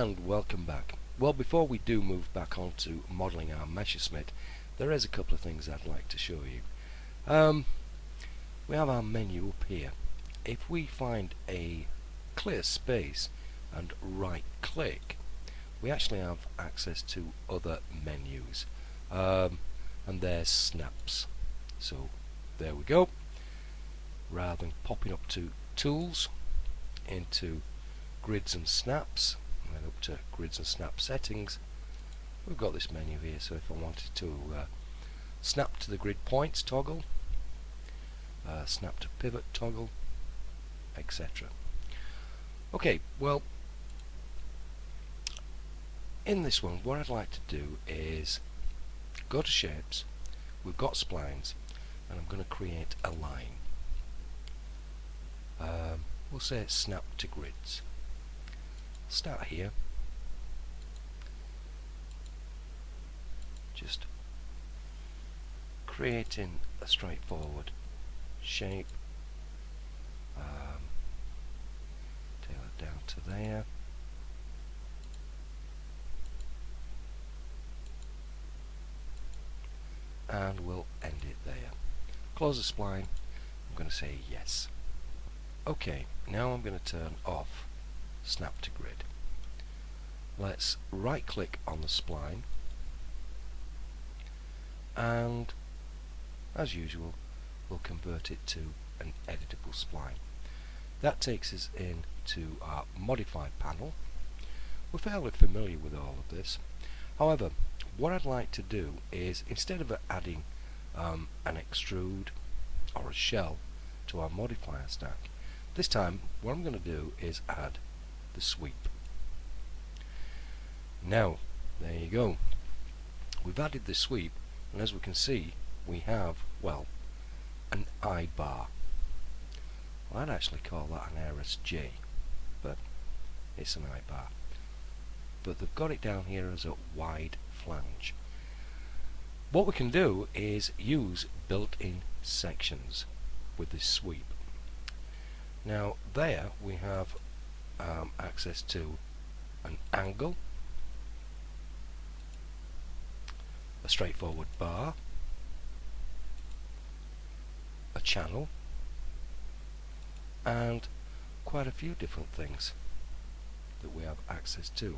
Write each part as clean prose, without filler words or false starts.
And welcome back. Well, before we do move back on to modelling our Messerschmitt, there is a couple of things I'd like to show you. We have our menu up here. If we find a clear space and right click, we actually have access to other menus, and there's snaps. So there we go. Rather than popping up to tools, into grids and snaps, and then up to grids and snap settings, we've got this menu here. So if I wanted to snap to the grid points toggle, snap to pivot toggle, etc. Okay, well, in this one what I'd like to do is go to shapes, we've got splines, and I'm going to create a line. We'll say it's snap to grids. Start here, just creating a straightforward shape, tail it down to there, and we'll end it there. Close the spline. I'm going to say yes. Okay, now I'm going to turn off snap to grid. Let's right click on the spline, and as usual we'll convert it to an editable spline. That takes us into our modify panel. We're fairly familiar with all of this. However, what I'd like to do is, instead of adding an extrude or a shell to our modifier stack, this time what I'm going to do is add the sweep. Now there you go, we've added the sweep, and as we can see we have, well, an I bar. Well, I'd actually call that an RSJ, but it's an I bar. But they've got it down here as a wide flange. What we can do is use built-in sections with this sweep. Now there we have access to an angle, a straightforward bar, a channel, and quite a few different things that we have access to.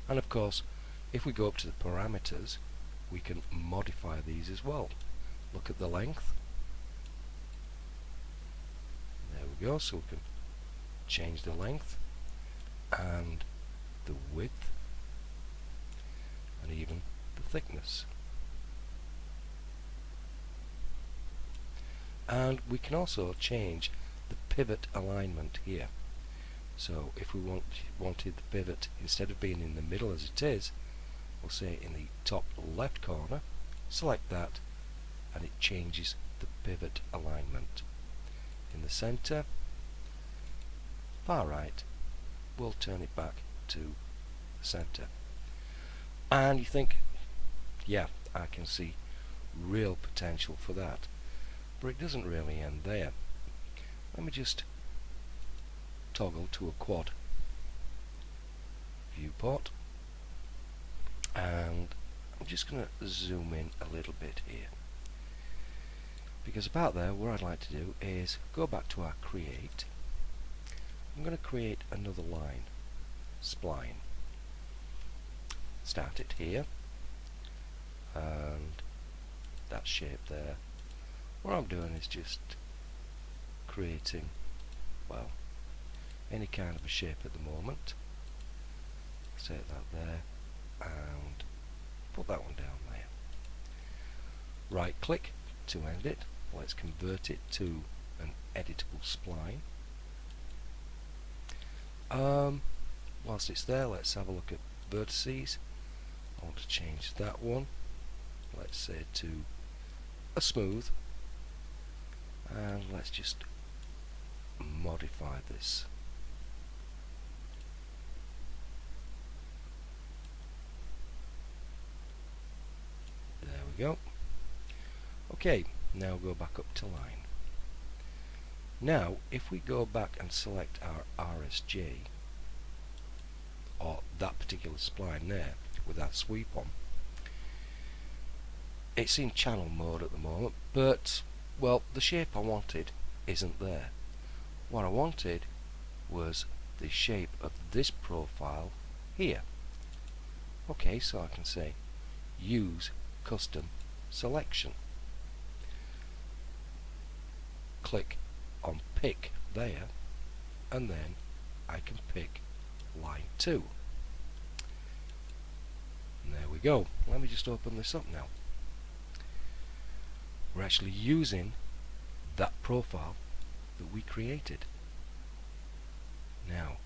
And of course, if we go up to the parameters, we can modify these as well. Look at the length. There we go, so we can change the length and the width and even the thickness. And we can also change the pivot alignment here. So if we wanted the pivot, instead of being in the middle as it is, we'll say in the top left corner, select that, and it changes the pivot alignment. In the center, far right, we'll turn it back to the center. And you think, yeah, I can see real potential for that, but it doesn't really end there. Let me just toggle to a quad viewport, and I'm just going to zoom in a little bit here, because about there what I'd like to do is go back to our create. I'm going to create another line, spline, start it here, and that shape there. What I'm doing is just creating, well, any kind of a shape at the moment. Set that there and put that one down there. Right click to end it. Let's convert it to an editable spline. Whilst it's there, let's have a look at vertices. I want to change that one, let's say to a smooth, and let's just modify this. There we go. Okay, now go back up to line. Now if we go back and select our RSJ, or that particular spline there with that sweep on. It's in channel mode at the moment, but well, the shape I wanted isn't there. What I wanted was the shape of this profile here. Okay, so I can say use custom selection. Click on pick there, and then I can pick line 2. And there we go. Let me just open this up now. We're actually using that profile that we created. Now,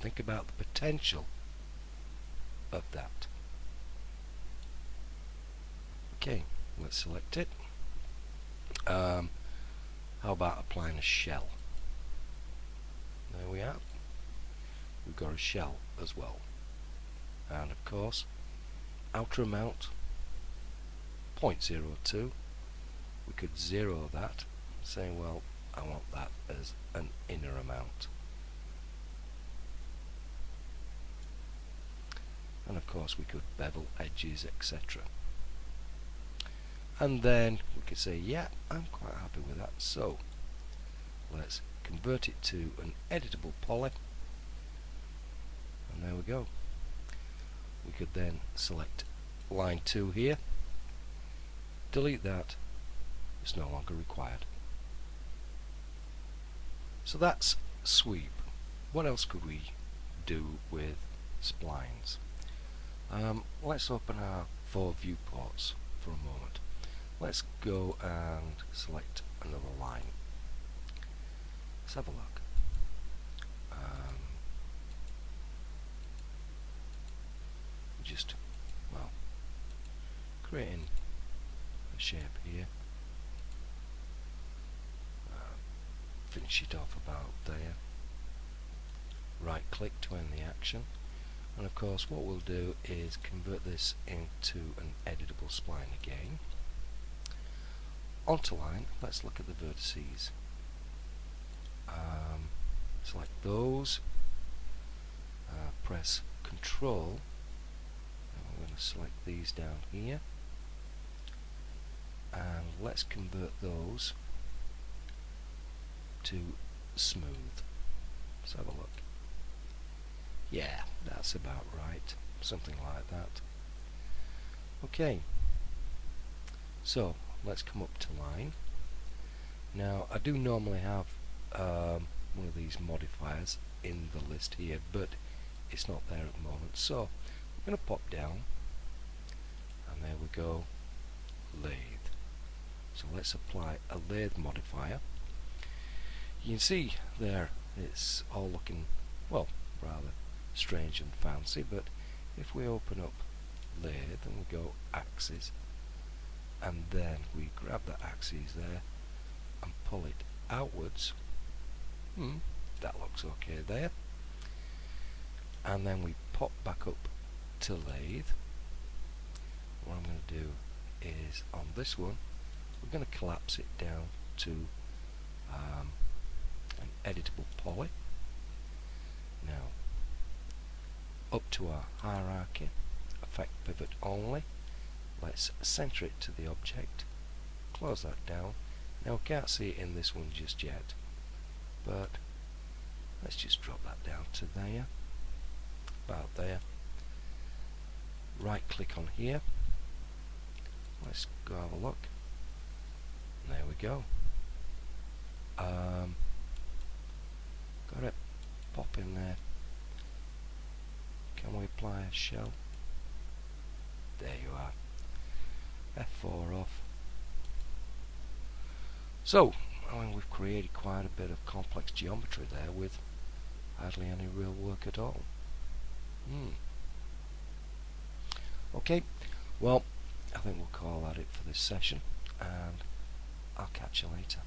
think about the potential of that. Okay, let's select it. How about applying a shell? There we are. We've got a shell as well. And of course, outer amount 0.02. We could zero that, saying, well, I want that as an inner amount. And of course we could bevel edges, etc. And then we could say, yeah, I'm quite happy with that, so let's convert it to an editable poly, and there we go. We could then select line 2 here, delete that, it's no longer required. So that's sweep. What else could we do with splines? Let's open our 4 viewports for a moment. Let's go and select another line. Let's have a look. Just, well, creating a shape here. Finish it off about there. Right click to end the action. And of course what we'll do is convert this into an editable spline again. Onto line, let's look at the vertices. Select those, press Control, and we're going to select these down here, and let's convert those to smooth. Let's have a look. Yeah, that's about right, something like that. Okay, so let's come up to line. Now I do normally have one of these modifiers in the list here, but it's not there at the moment, so I'm going to pop down, and there we go, lathe. So let's apply a lathe modifier. You can see there it's all looking, well, rather strange and fancy, but if we open up lathe and we go axis, and then we grab the axis there and pull it outwards, that looks okay there, and then we pop back up to lathe. What I'm going to do is on this one we're going to collapse it down to an editable poly. Now up to our hierarchy, effect pivot only, let's center it to the object, close that down. Now we can't see it in this one just yet, but let's just drop that down to there, about there. Right click on here, let's go have a look, and there we go. Got it, pop in there. Can we apply a shell? There you are. F4 off. So, I mean, we've created quite a bit of complex geometry there with hardly any real work at all. Okay, well, I think we'll call that it for this session, and I'll catch you later.